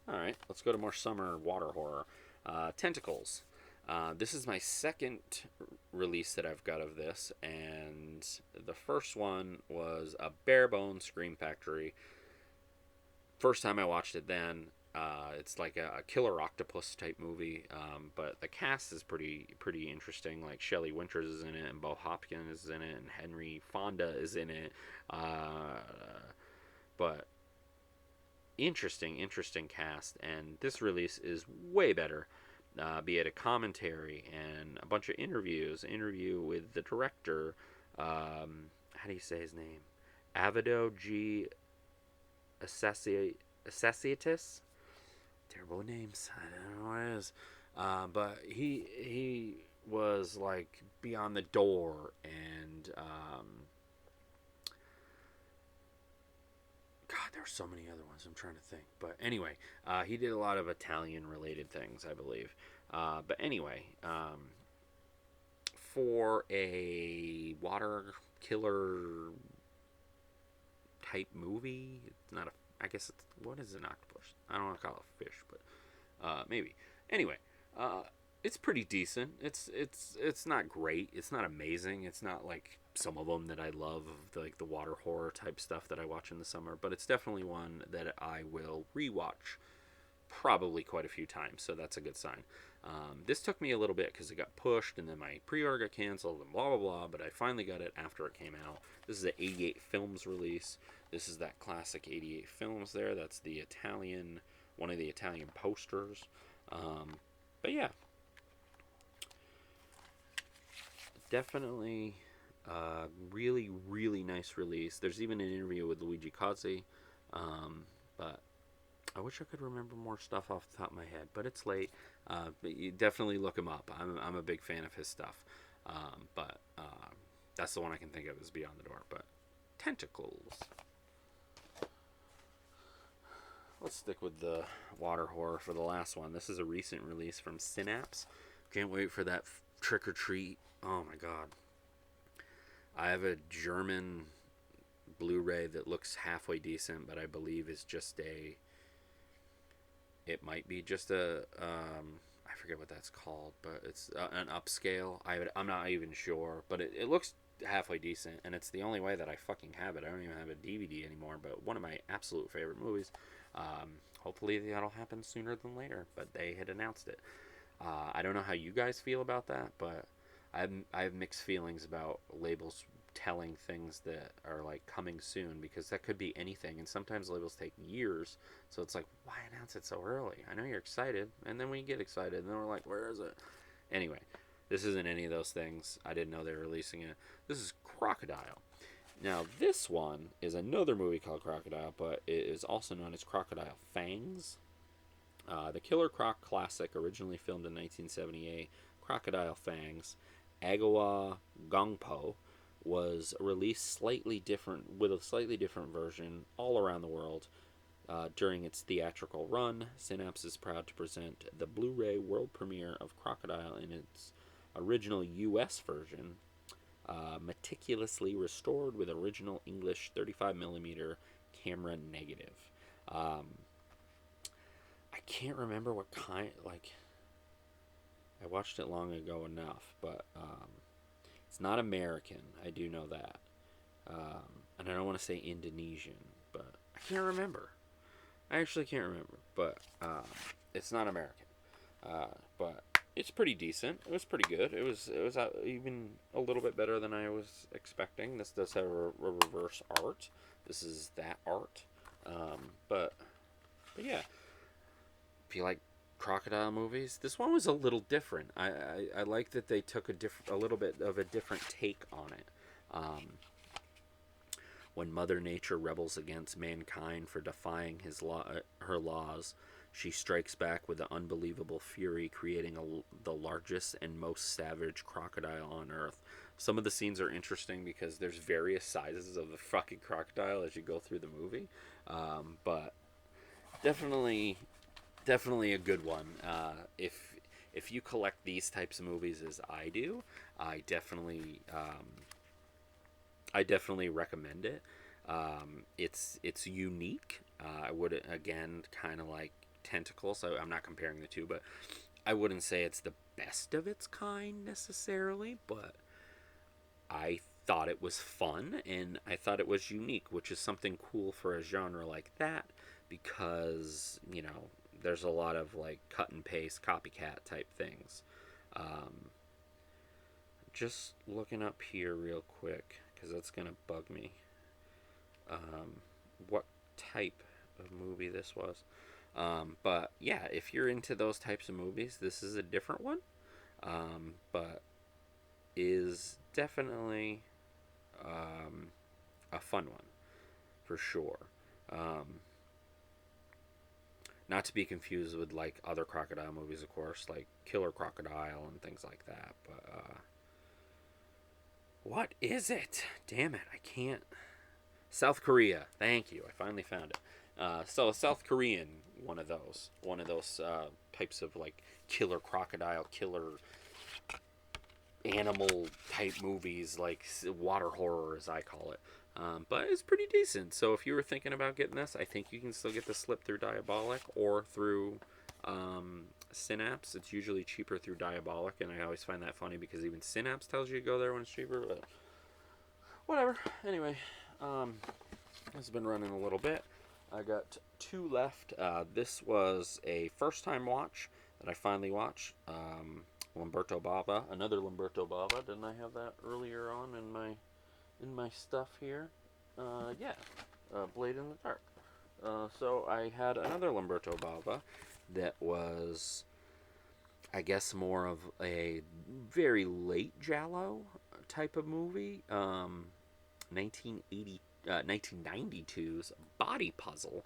S1: all right, let's go to more summer water horror. Tentacles. This is my second release that I've got of this, and the first one was a bare bones Scream Factory. First time I watched it then, it's like a killer octopus type movie, but the cast is pretty interesting. Like Shelley Winters is in it, and Bo Hopkins is in it, and Henry Fonda is in it. But interesting cast, and this release is way better. Be it a commentary and a bunch of interview with the director. How do you say his name? Avido G. Associatus. Terrible names. I don't know what it is. But he was like Beyond the Door, and God, there were so many other ones. I'm trying to think. But anyway, he did a lot of Italian related things, I believe. But anyway, for a water killer type movie, it's not a. I guess it's, what is an octopus? I don't want to call it a fish, but maybe. Anyway, it's pretty decent. It's not great. It's not amazing. It's not like some of them that I love, like the water horror type stuff that I watch in the summer. But it's definitely one that I will rewatch probably quite a few times. So that's a good sign. This took me a little bit because it got pushed, and then my pre-order got canceled, and blah blah blah. But I finally got it after it came out. This is an '88 Films release. This is that classic '88 Films there. That's the Italian, one of the Italian posters. But yeah, definitely really nice release. There's even an interview with Luigi Cozzi. But I wish I could remember more stuff off the top of my head, but it's late. But you definitely look him up. I'm a big fan of his stuff. But that's the one I can think of is Beyond the Door. But Tentacles. Let's stick with the water horror for the last one. This is a recent release from Synapse. Can't wait for that Trick or Treat. Oh my god. I have a German Blu-ray that looks halfway decent, but I believe is just a... It might be just a... I forget what that's called, but it's an upscale. I'm not even sure, but it looks halfway decent, and it's the only way that I fucking have it. I don't even have a DVD anymore, but one of my absolute favorite movies. Hopefully that'll happen sooner than later, but they had announced it. I don't know how you guys feel about that, but I have mixed feelings about labels telling things that are like coming soon, because that could be anything, and sometimes labels take years, so it's like, why announce it so early? I know you're excited, and then we get excited, and then we're like, where is it? Anyway, this isn't any of those things. I didn't know they were releasing it. This is Crocodile. Now, this one is another movie called Crocodile, but it is also known as Crocodile Fangs. The Killer Croc classic, originally filmed in 1978, Crocodile Fangs, Agawa Gongpo, was released slightly different, with a slightly different version all around the world. During its theatrical run, Synapse is proud to present the Blu-ray world premiere of Crocodile in its original U.S. version, meticulously restored with original English 35mm camera negative. I can't remember what kind, like, I watched it long ago enough, but it's It's not American. I do know that. And I don't want to say Indonesian, but I can't remember. I actually can't remember, but it's not American. But it's pretty decent. It was pretty good. It was even a little bit better than I was expecting. This does have a reverse art. This is that art. But yeah, if you like crocodile movies, this one was a little different. I like that they took a little bit of a different take on it. When Mother Nature rebels against mankind for defying her laws, she strikes back with an unbelievable fury, creating the largest and most savage crocodile on Earth. Some of the scenes are interesting because there's various sizes of the fucking crocodile as you go through the movie. But definitely a good one. If you collect these types of movies as I do, I definitely recommend it. It's unique. I would, again, kind of like Tentacles. So I'm not comparing the two, but I wouldn't say it's the best of its kind necessarily. But I thought it was fun and I thought it was unique, which is something cool for a genre like that, because there's a lot of like cut and paste copycat type things. Just looking up here real quick because that's gonna bug me. What type of movie this was? But yeah, if you're into those types of movies, this is a different one. But is definitely a fun one for sure. Not to be confused with like other crocodile movies, of course, like Killer Crocodile and things like that. But what is it? Damn it, I can't. South Korea. Thank you. I finally found it. So South Korean, one of those types of like killer crocodile, killer animal type movies, like water horror as I call it. But it's pretty decent. So if you were thinking about getting this, I think you can still get the slip through Diabolic or through Synapse. It's usually cheaper through Diabolic, and I always find that funny because even Synapse tells you to go there when it's cheaper. But whatever. Anyway, it's been running a little bit. I got 2 left. This was a first-time watch that I finally watched. Lamberto Bava, another Lamberto Bava. Didn't I have that earlier on in my stuff here? Yeah, Blade in the Dark. So I had another Lamberto Bava that was, I guess, more of a very late Giallo type of movie. 1992's Body Puzzle.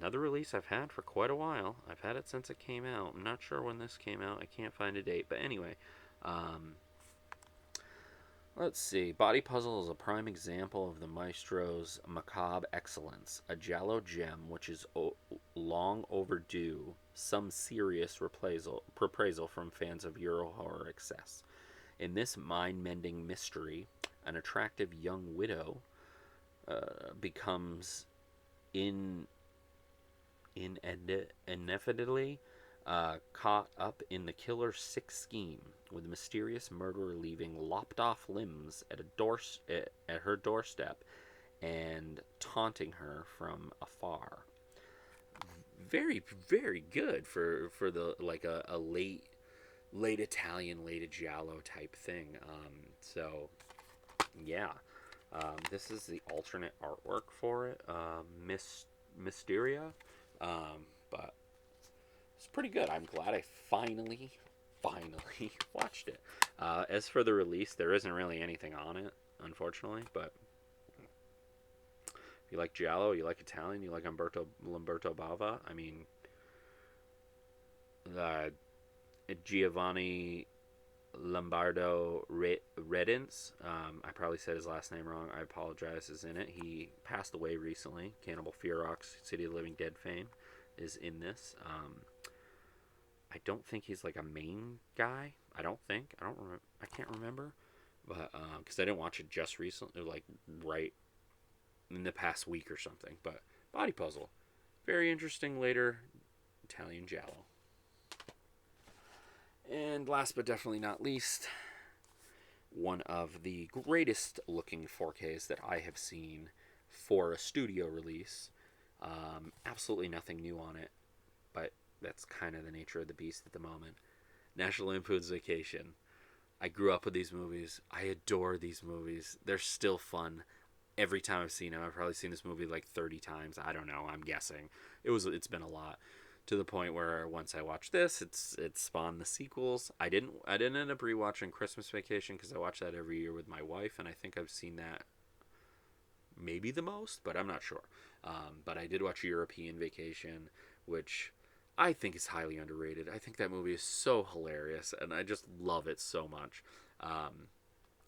S1: Another release I've had for quite a while. I've had it since it came out. I'm not sure when this came out. I can't find a date. But anyway, let's see. Body Puzzle is a prime example of the maestro's macabre excellence. A Giallo gem which is long overdue. Some serious reprisal from fans of Euro horror excess. In this mind-mending mystery, an attractive young widow becomes inevitably caught up in the killer's sick scheme, with the mysterious murderer leaving lopped-off limbs at her doorstep and taunting her from afar. Very, very good for the like a late Italian, late Giallo type thing. So yeah. This is the alternate artwork for it, Mysteria, but it's pretty good. I'm glad I finally watched it. As for the release, there isn't really anything on it, unfortunately, but if you like Giallo, you like Italian, you like Lamberto Bava, I mean, Giovanni Lombardo Redens, I probably said his last name wrong. I apologize. Is in it. He passed away recently. Cannibal Ferox, City of the Living Dead fame, is in this. I don't think he's like a main guy. I don't think. I don't remember. I can't remember, but because I didn't watch it just recently, like right in the past week or something. But Body Puzzle, very interesting. Later Italian Giallo. And last but definitely not least, one of the greatest looking 4Ks that I have seen for a studio release. Absolutely nothing new on it, but that's kind of the nature of the beast at the moment. National Lampoon's Vacation. I grew up with these movies. I adore these movies. They're still fun. Every time I've seen them, I've probably seen this movie like 30 times. I don't know. I'm guessing. It's been a lot, to the point where once I watched this, it spawned the sequels. I didn't end up rewatching Christmas Vacation because I watch that every year with my wife, and I think I've seen that maybe the most, but I'm not sure. But I did watch European Vacation, which I think is highly underrated. I think that movie is so hilarious, and I just love it so much. Um,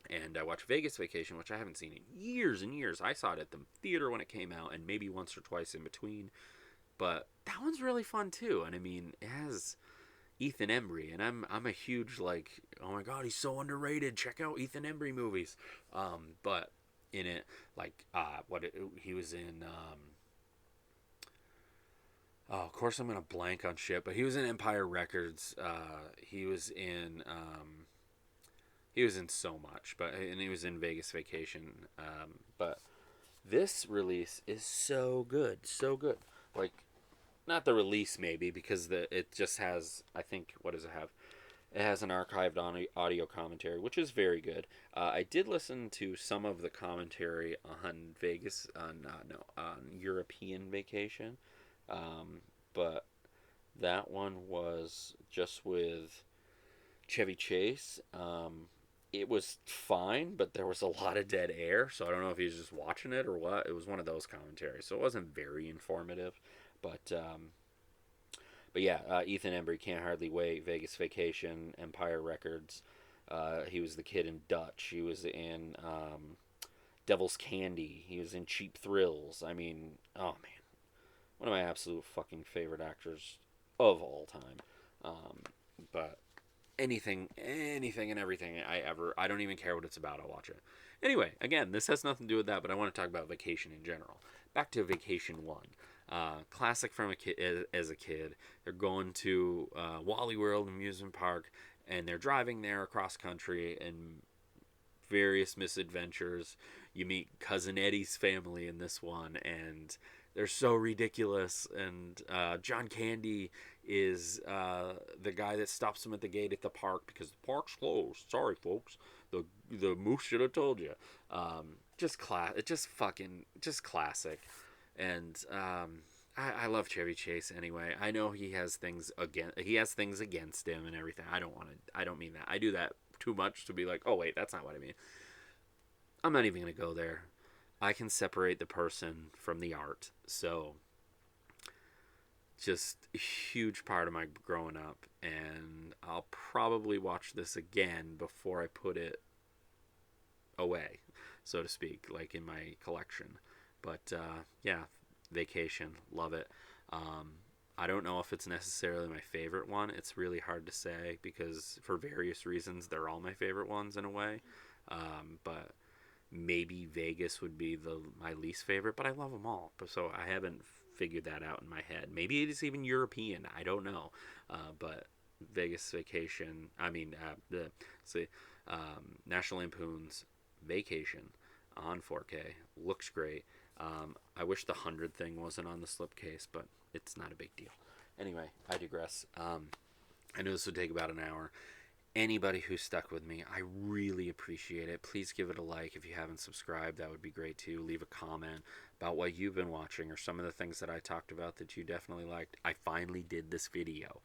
S1: and I watched Vegas Vacation, which I haven't seen in years and years. I saw it at the theater when it came out, and maybe once or twice in between. But that one's really fun too. And I mean, it has Ethan Embry, and I'm a huge like, oh my god, he's so underrated. Check out Ethan Embry movies. But in it, like, he was in. Oh, of course I'm gonna blank on shit, but he was in Empire Records. He was in. He was in so much, and he was in Vegas Vacation. But this release is so good, so good. Like, not the release maybe, because it just has, I think, what does it have? It has an archived audio commentary, which is very good. I did listen to some of the commentary on on European Vacation, but that one was just with Chevy Chase. It was fine, but there was a lot of dead air, so I don't know if he was just watching it or what. It was one of those commentaries, so it wasn't very informative, but yeah, Ethan Embry, Can't Hardly Wait, Vegas Vacation, Empire Records. He was the kid in Dutch. He was in Devil's Candy. He was in Cheap Thrills. I mean, oh man, one of my absolute fucking favorite actors of all time. But anything and everything I don't even care what it's about. I'll watch it. Anyway, again, this has nothing to do with that, but I want to talk about Vacation in general. Back to Vacation 1. Classic from a kid as a kid. They're going to Wally World amusement park, and they're driving there across country and various misadventures. You meet cousin Eddie's family in this one, and they're so ridiculous. And John Candy is the guy that stops them at the gate at the park because the park's closed. Sorry, folks. The moose should have told you. Just classic. And I love Chevy Chase anyway. I know he has things against him and everything. I don't mean that. I do that too much to be like, oh wait, that's not what I mean. I'm not even gonna go there. I can separate the person from the art. So, just a huge part of my growing up, and I'll probably watch this again before I put it away, so to speak, like in my collection. But yeah, Vacation, love it. Um, I don't know if it's necessarily my favorite one. It's really hard to say because for various reasons they're all my favorite ones in a way. But maybe Vegas would be my least favorite, but I love them all. So I haven't figured that out in my head. Maybe it is even European. I don't know. But Vegas Vacation. I mean, see, National Lampoon's Vacation on 4K looks great. I wish the 100 thing wasn't on the slipcase, but it's not a big deal. Anyway, I digress. I knew this would take about an hour. Anybody who stuck with me, I really appreciate it. Please give it a like if you haven't subscribed. That would be great too. Leave a comment about what you've been watching or some of the things that I talked about that you definitely liked. I finally did this video.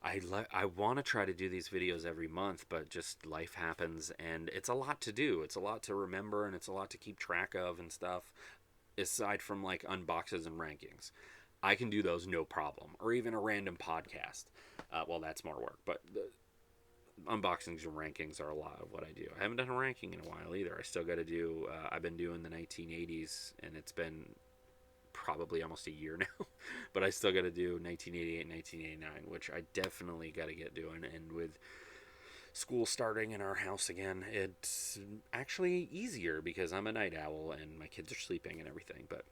S1: I want to try to do these videos every month, but just life happens and it's a lot to do. It's a lot to remember and it's a lot to keep track of and stuff. Aside from like unboxes and rankings, I can do those no problem, or even a random podcast. Well, that's more work, but the unboxings and rankings are a lot of what I do. I haven't done a ranking in a while either. I still got to do. I've been doing the 1980s, and it's been probably almost a year now, but I still got to do 1988, 1989, which I definitely got to get doing. And with school starting in our house again, it's actually easier because I'm a night owl and my kids are sleeping and everything. But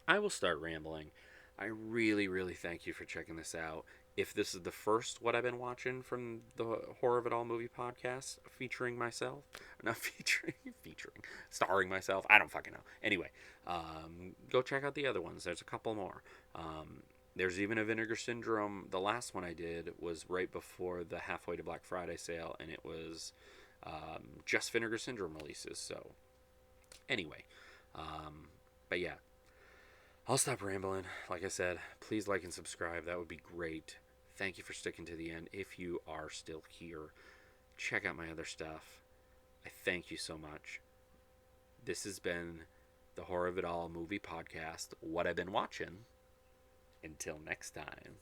S1: I will start rambling. I really, really thank you for checking this out. If this is the first What I've Been Watching from the Horror of It All movie podcast featuring myself, not featuring, starring myself, I don't fucking know. Anyway, go check out the other ones. There's a couple more. There's even a Vinegar Syndrome. The last one I did was right before the Halfway to Black Friday sale, and it was just Vinegar Syndrome releases. So, anyway, but yeah, I'll stop rambling. Like I said, please like and subscribe. That would be great. Thank you for sticking to the end. If you are still here, check out my other stuff. I thank you so much. This has been the Horror of It All movie podcast, What I've Been Watching. Until next time.